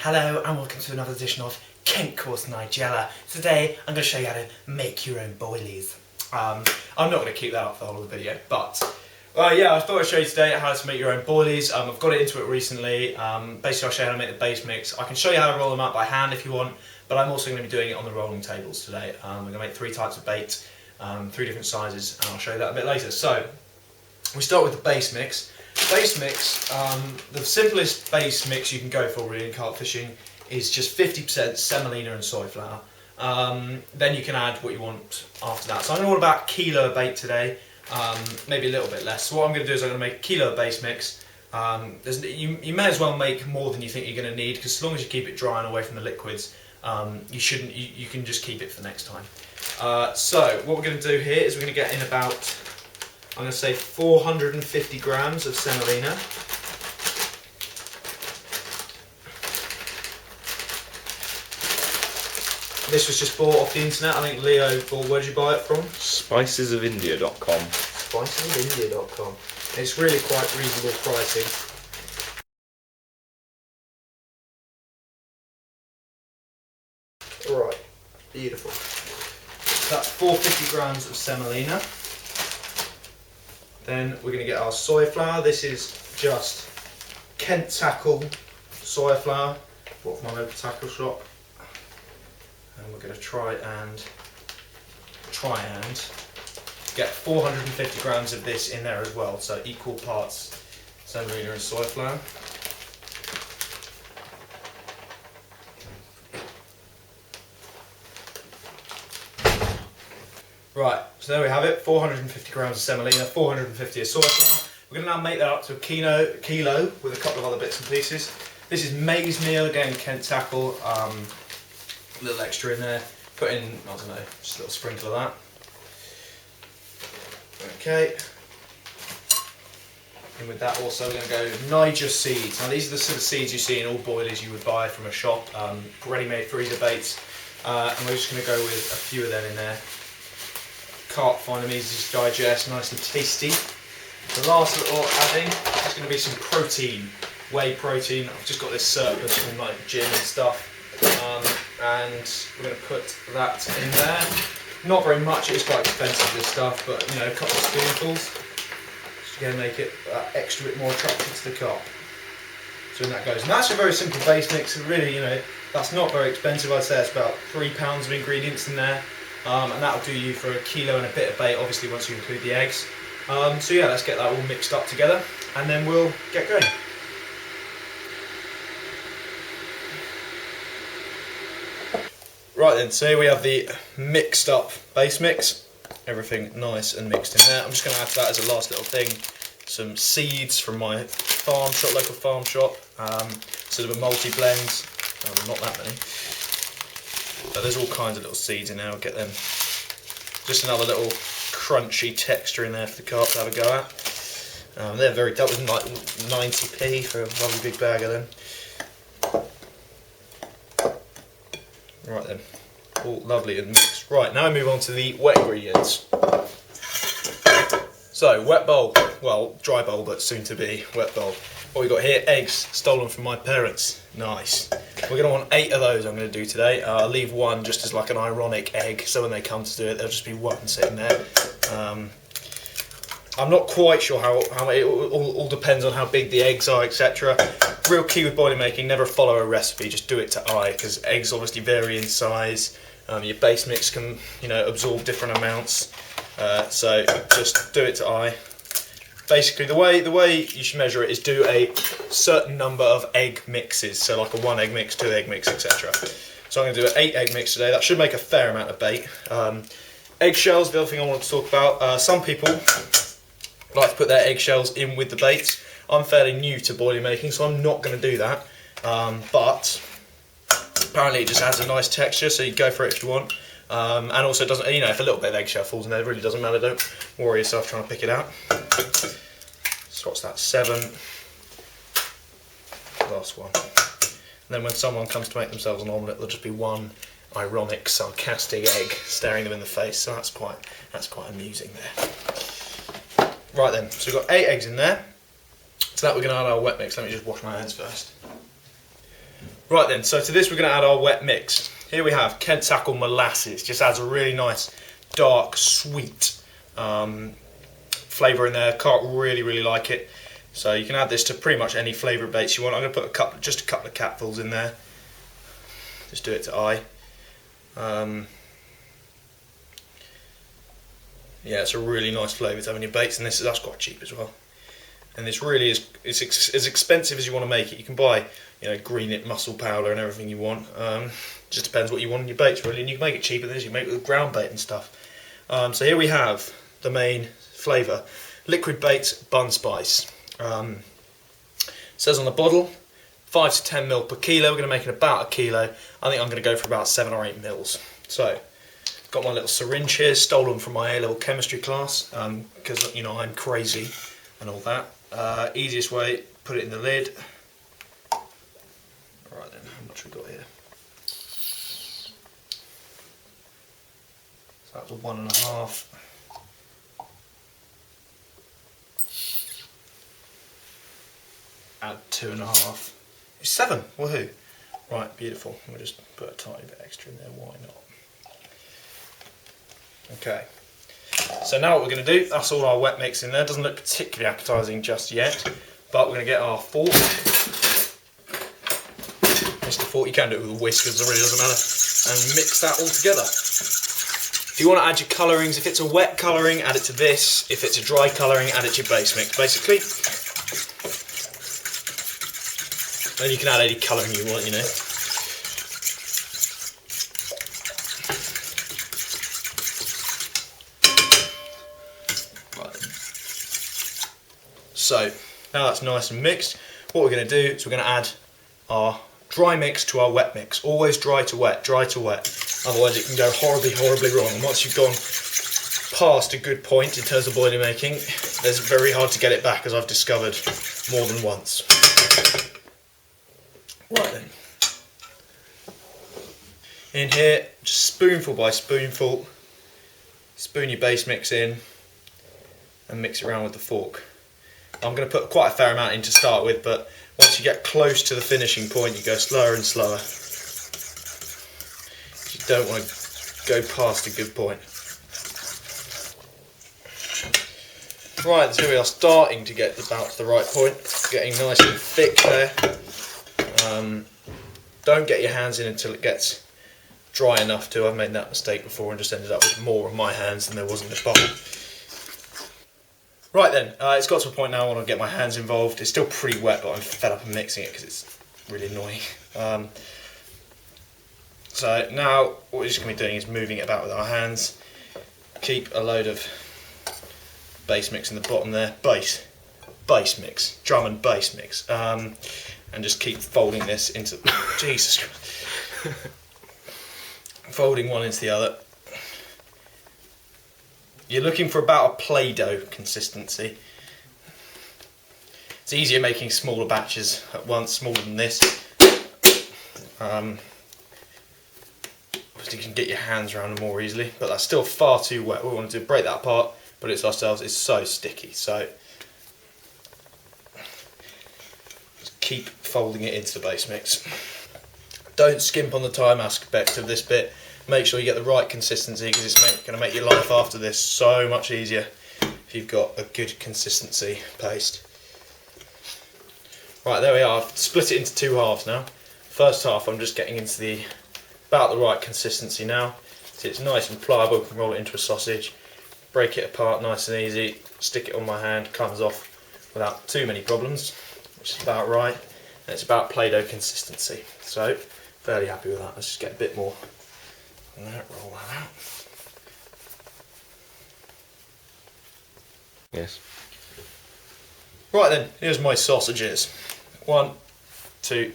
Hello and welcome to another edition of Kent Course Nigella. Today I'm going to show you how to make your own boilies. I'm not going to keep that up for the whole of the video, but yeah, I thought I'd show you today how to make your own boilies. I've got into it recently. Basically I'll show you how to make the base mix. I can show you how to roll them out by hand if you want, but I'm also going to be doing it on the rolling tables today. I'm going to make 3 types of bait, 3 different sizes, and I'll show you that a bit later. So, we start with the base mix. Base mix, the simplest base mix you can go for really in carp fishing is just 50% semolina and soy flour. Then you can add what you want after that. So I'm going to want about a kilo of bait today, maybe a little bit less. So what I'm going to do is I'm going to make a kilo of base mix. You may as well make more than you think you're going to need, because as long as you keep it dry and away from the liquids, you can just keep it for the next time. So what we're going to do here is we're going to get in about, I'm going to say 450 grams of semolina. This was just bought off the internet. I think Leo bought, where did you buy it from? Spicesofindia.com. Spicesofindia.com. It's really quite reasonable pricing. Alright, beautiful. So that's 450 grams of semolina. Then we're going to get our soy flour. This is just Kent Tackle soy flour, bought from my local tackle shop. And we're going to try and get 450 grams of this in there as well, so equal parts semolina and soy flour. Right, so there we have it, 450 grams of semolina, 450 of soy flour. We're going to now make that up to a kilo with a couple of other bits and pieces. This is maize meal, again Kent Tackle, a little extra in there. Put in, I don't know, just a little sprinkle of that. Okay. And with that also we're going to go Niger seeds. Now these are the sort of seeds you see in all boilies you would buy from a shop, ready-made freezer baits. And we're just going to go with a few of them in there. Carp find them easy to digest, nice and tasty. The last little adding is going to be some protein, whey protein. I've just got this surplus from like gym and stuff, and we're going to put that in there. Not very much, it is quite expensive this stuff, but you know, a couple of spoonfuls just to make it extra bit more attractive to the carp. So in that goes, and that's a very simple base mix. Really, you know, that's not very expensive. I'd say it's about £3 of ingredients in there. And that'll do you for a kilo and a bit of bait, obviously once you include the eggs. So yeah, let's get that all mixed up together and then we'll get going. Right then, so here we have the mixed up base mix. Everything nice and mixed in there. I'm just going to add to that as a last little thing some seeds from my farm shop, local farm shop. Sort of a multi-blend, not that many. But there's all kinds of little seeds in there, I'll get them. Just another little crunchy texture in there for the carp to have a go at. They're very, that was like 90p for a lovely big bag of them. Right then, all lovely and mixed. Right, now I move on to the wet ingredients. So, wet bowl, well, dry bowl, but soon to be wet bowl. What we got here, eggs, stolen from my parents. Nice. We're going to want 8 of those I'm going to do today. I'll leave one just as like an ironic egg, so when they come to do it, there'll just be one sitting there. I'm not quite sure how it all depends on how big the eggs are, etc. Real key with boilie making, never follow a recipe, just do it to eye, because eggs obviously vary in size. Your base mix can, you know, absorb different amounts. So just do it to eye. Basically, the way you should measure it is do a certain number of egg mixes, so like a 1 egg mix, 2 egg mix, etc. So I'm going to do an 8 egg mix today. That should make a fair amount of bait. Eggshells, the other thing I want to talk about. Some people like to put their eggshells in with the bait. I'm fairly new to boilie making, so I'm not going to do that. But apparently it just adds a nice texture, so you go for it if you want. And also, doesn't, you know, if a little bit of eggshell falls in there, it really doesn't matter. Don't worry yourself trying to pick it out. So what's that? 7. Last one. And then when someone comes to make themselves an omelette, there'll just be one ironic, sarcastic egg staring them in the face. So that's quite amusing there. Right then, so we've got 8 eggs in there. To that we're going to add our wet mix. Let me just wash my hands first. Right then, so to this we're going to add our wet mix. Here we have Kent Tackle Molasses. Just adds a really nice, dark, sweet flavour in there. Can't really like it. So you can add this to pretty much any flavour of baits you want. I'm going to put just a couple of capfuls in there. Just do it to eye. Yeah, it's a really nice flavour to have in your baits, and that's quite cheap as well. And this really is as expensive as you want to make it. You can buy, you know, green mussel powder and everything you want. Just depends what you want in your baits really, and you can make it cheaper than this. You can make it with ground bait and stuff. So here we have the main flavour: liquid baits bun spice. It says on the bottle 5 to 10 ml per kilo. We're going to make it about a kilo. I think I'm going to go for about 7 or 8 mils. So, got my little syringe here, stolen from my A-level chemistry class, because you know I'm crazy and all that. Easiest way, put it in the lid. Right then, how much we got here? So that's a 1.5. Add 2.5. It's 7. Woohoo! Right, beautiful. We'll just put a tiny bit extra in there. Why not? Okay. So now what we're going to do, that's all our wet mix in there. Doesn't look particularly appetising just yet, but we're going to get our fork. Mr. Fork, you can do it with a whisk, it really doesn't matter, and mix that all together. If you want to add your colourings, if it's a wet colouring, add it to this. If it's a dry colouring, add it to your base mix, basically. And you can add any colouring you want, you know. So, now that's nice and mixed, what we're going to do is we're going to add our dry mix to our wet mix. Always dry to wet, otherwise it can go horribly wrong. And once you've gone past a good point in terms of boilie making, it's very hard to get it back, as I've discovered more than once. Right then. In here, just spoonful by spoonful, spoon your base mix in and mix it around with the fork. I'm going to put quite a fair amount in to start with, but once you get close to the finishing point, you go slower and slower. You don't want to go past a good point. Right, so we are starting to get about to the right point, getting nice and thick there. Don't get your hands in until it gets dry enough to. I've made that mistake before and just ended up with more on my hands than there was in the bowl. Right then, it's got to a point now I want to get my hands involved. It's still pretty wet, but I'm fed up of mixing it because it's really annoying. So now what we're just going to be doing is moving it about with our hands. Keep a load of base mix in the bottom there. Base mix, drum and bass mix. And just keep folding this into... Jesus Christ. Folding one into the other. You're looking for about a Play-Doh consistency. It's easier making smaller batches at once, smaller than this. Obviously you can get your hands around them more easily, but that's still far too wet. What we want to do is break that apart, put it to ourselves. It's so sticky, so just keep folding it into the base mix. Don't skimp on the time aspect of this bit. Make sure you get the right consistency, because it's going to make your life after this so much easier if you've got a good consistency paste. Right, there we are. I've split it into 2 halves now. First half I'm just getting into about the right consistency now. So it's nice and pliable, you can roll it into a sausage, break it apart nice and easy, stick it on my hand, comes off without too many problems, which is about right. And it's about Play-Doh consistency. So, fairly happy with that. Let's just get a bit more. And then roll that out. Yes. Right then, here's my sausages. 1, 2,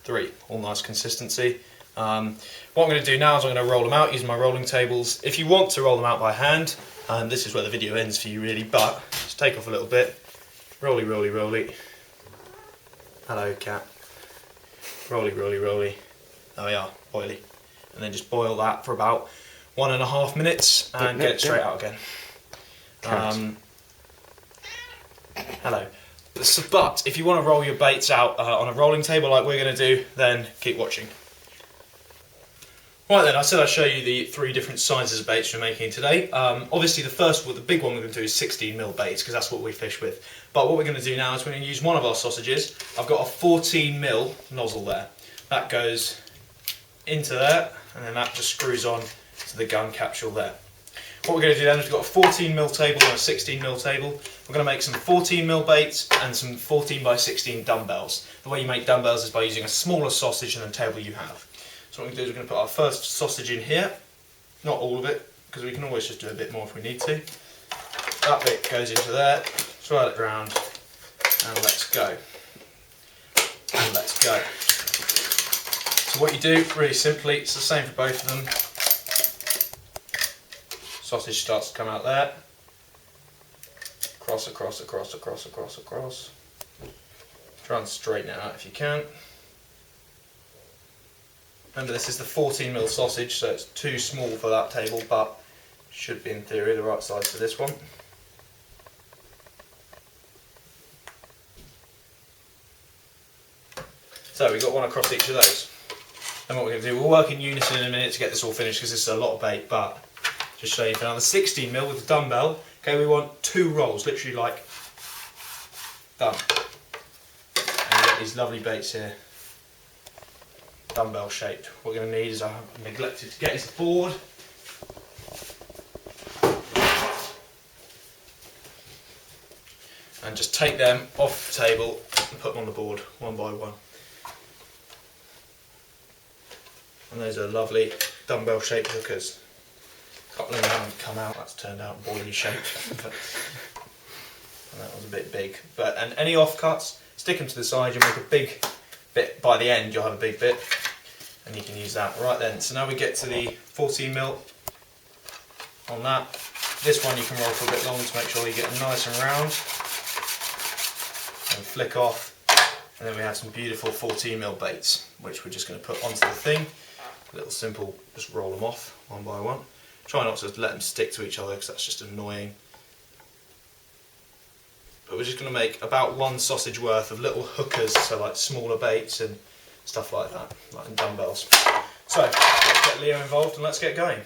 3. All nice consistency. What I'm going to do now is I'm going to roll them out using my rolling tables. If you want to roll them out by hand, this is where the video ends for you really, but just take off a little bit. Rolly, rolly, rolly. Hello, cat. Rolly, rolly, rolly. There we are, boilie. And then just boil that for about 1.5 minutes and get it straight out again. Hello. But if you want to roll your baits out on a rolling table like we're going to do, then keep watching. Right then, I said I'd show you the 3 different sizes of baits we're making today. Obviously the big one we're going to do is 16mm baits, because that's what we fish with. But what we're going to do now is we're going to use one of our sausages. I've got a 14mm nozzle there. That goes into there, and then that just screws on to the gun capsule there. What we're going to do then is we've got a 14mm table and a 16mm table. We're going to make some 14mm baits and some 14x16 dumbbells. The way you make dumbbells is by using a smaller sausage than the table you have. So what we're going to do is we're going to put our first sausage in here. Not all of it, because we can always just do a bit more if we need to. That bit goes into there, swirl it round, and let's go. And let's go. So what you do, really simply, it's the same for both of them. Sausage starts to come out there. Cross, across, across, across, across, across. Try and straighten it out if you can. Remember, this is the 14mm sausage, so it's too small for that table, but should be in theory the right size for this one. So we've got one across each of those. And what we're going to do, we'll work in unison in a minute to get this all finished, because this is a lot of bait, but just show you for now, the 16mm with the dumbbell, okay, we want 2 rolls, literally like, done. And you get these lovely baits here, dumbbell shaped. What we're going to need is, I neglected to get his board. And just take them off the table and put them on the board, one by one. And those are lovely dumbbell shaped hookers. A couple of them haven't come out, that's turned out boilie shaped. And that was a bit big. And any offcuts, stick them to the side, you'll make a big bit. By the end you'll have a big bit, and you can use that. Right then, so now we get to the 14mm on that. This one you can roll for a bit longer to make sure you get them nice and round. And flick off. And then we have some beautiful 14mm baits, which we're just going to put onto the thing. A little simple, just roll them off one by one. Try not to let them stick to each other, because that's just annoying. But we're just going to make about 1 sausage worth of little hookers, so like smaller baits and stuff like that, like in dumbbells. So, let's get Leo involved and let's get going.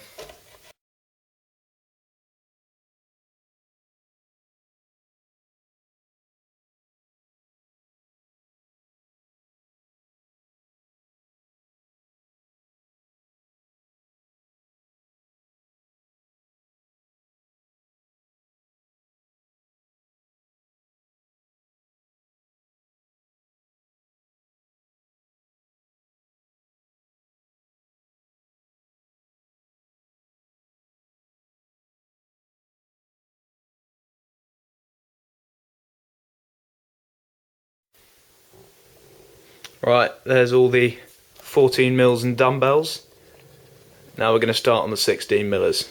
Right, there's all the 14mm and dumbbells. Now we're going to start on the 16mm.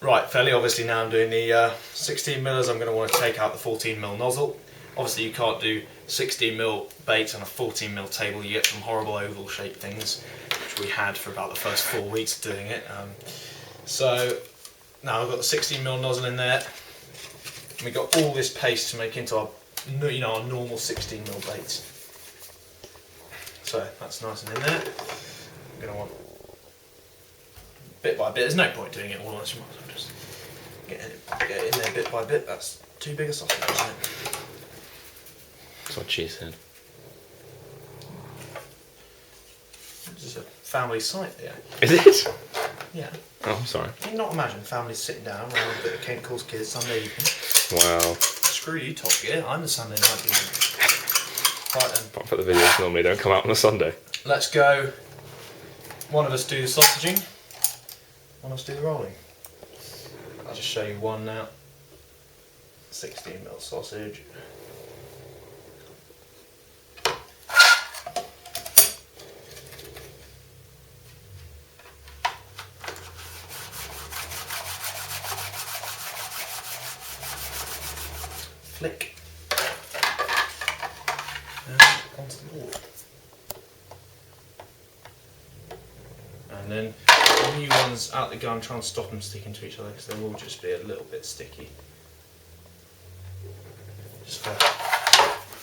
Right, fairly obviously now I'm doing the 16mm. I'm going to want to take out the 14mm nozzle. Obviously you can't do 16mm baits on a 14mm table, you get some horrible oval shaped things, which we had for about the first 4 weeks of doing it. So now I've got the 16mm nozzle in there, and we've got all this paste to make into our our normal 16mm baits. So that's nice and in there. I'm going to want bit by bit. There's no point doing it all at once. You might as well just get it in there bit by bit. That's too big a sausage, isn't it? That's what she said. This is a family site there. Is it? Yeah. Oh, I'm sorry. Can you not imagine families sitting down around a bit of KentCoarseKid Sunday evening? Wow. Screw you, Top Gear. I'm the Sunday night demon. Right then. Apart from the videos normally don't come out on a Sunday. Let's go. One of us do the sausaging. One of us do the rolling. I'll just show you one now. 16mm sausage. Flick. And onto the board. And then the new ones out the gun, try and stop them sticking to each other because they will just be a little bit sticky.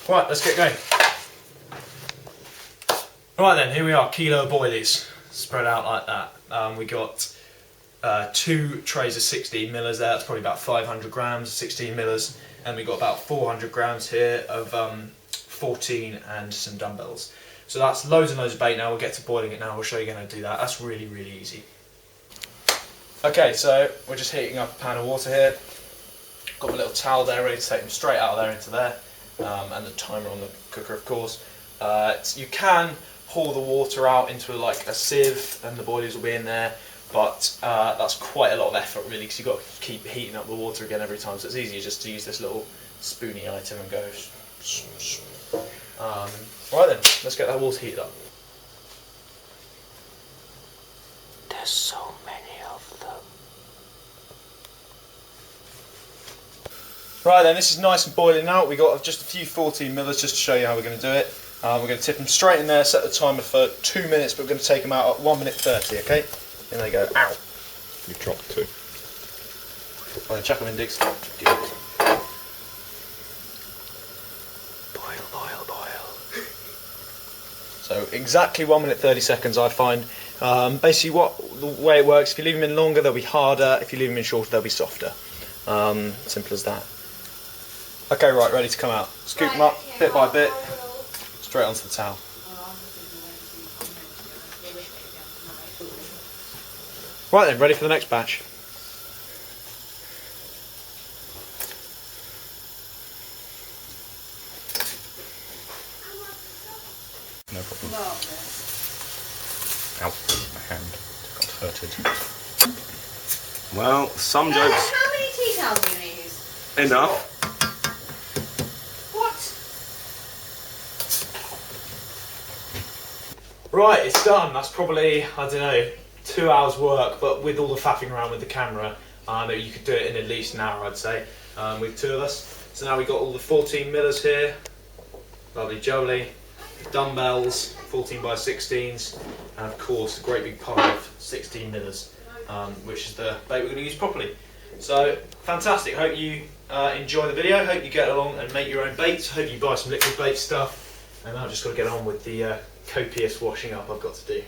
Right, let's get going. Right then, here we are, kilo of boilies, spread out like that. We got 2 trays of 16 millers there, that's probably about 500 grams of 16 millers, and we got about 400 grams here of 14 and some dumbbells. So that's loads and loads of bait now. We'll get to boiling it now, we'll show you how to do that. That's really, really easy. Okay, so we're just heating up a pan of water here. Got my little towel there ready to take them straight out of there into there, and the timer on the cooker, of course. You can pour the water out into like a sieve and the boilies will be in there, but that's quite a lot of effort really, because you've got to keep heating up the water again every time, so it's easier just to use this little spoony item and go. Right then, let's get that water heated up. There's so many of them. Right then, this is nice and boiling now. We got just a few 14 millers just to show you how we're going to do it. We're going to tip them straight in there, set the timer for 2 minutes, but we're going to take them out at 1 minute 30, okay? In they go. Ow! You dropped 2. Well, then chuck them in, Diggs. Good. Boil, boil, boil. So exactly 1 minute 30 seconds, I find. Basically, the way it works, if you leave them in longer, they'll be harder. If you leave them in shorter, they'll be softer. Simple as that. Okay, right, ready to come out. Scoop them up bit by bit. Straight onto the towel. Right then, ready for the next batch. No problem. Ow, my hand got hurted. Well, some jokes. How many tea towels are you going to use? Enough. Right, it's done. That's probably, I don't know, 2 hours work, but with all the faffing around with the camera, you could do it in at least an hour, I'd say, with 2 of us. So now we've got all the 14 millers here, lovely jolly, dumbbells, 14 by 16s, and of course a great big pile of 16 millers, which is the bait we're going to use properly. So, fantastic. Hope you enjoy the video, hope you get along and make your own baits, hope you buy some liquid bait stuff, and I've just got to get on with the copious washing up I've got to do.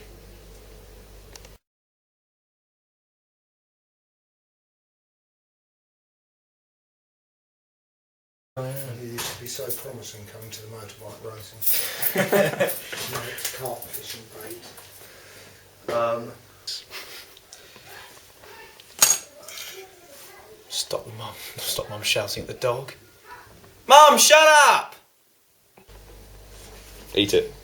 You used to be so promising coming to the motorbike racing. Now it's carp fishing bait. Stop Mum shouting at the dog. Mum, shut up! Eat it.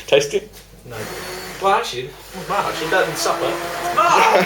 Taste it? No. Well, actually, better than supper. Mum!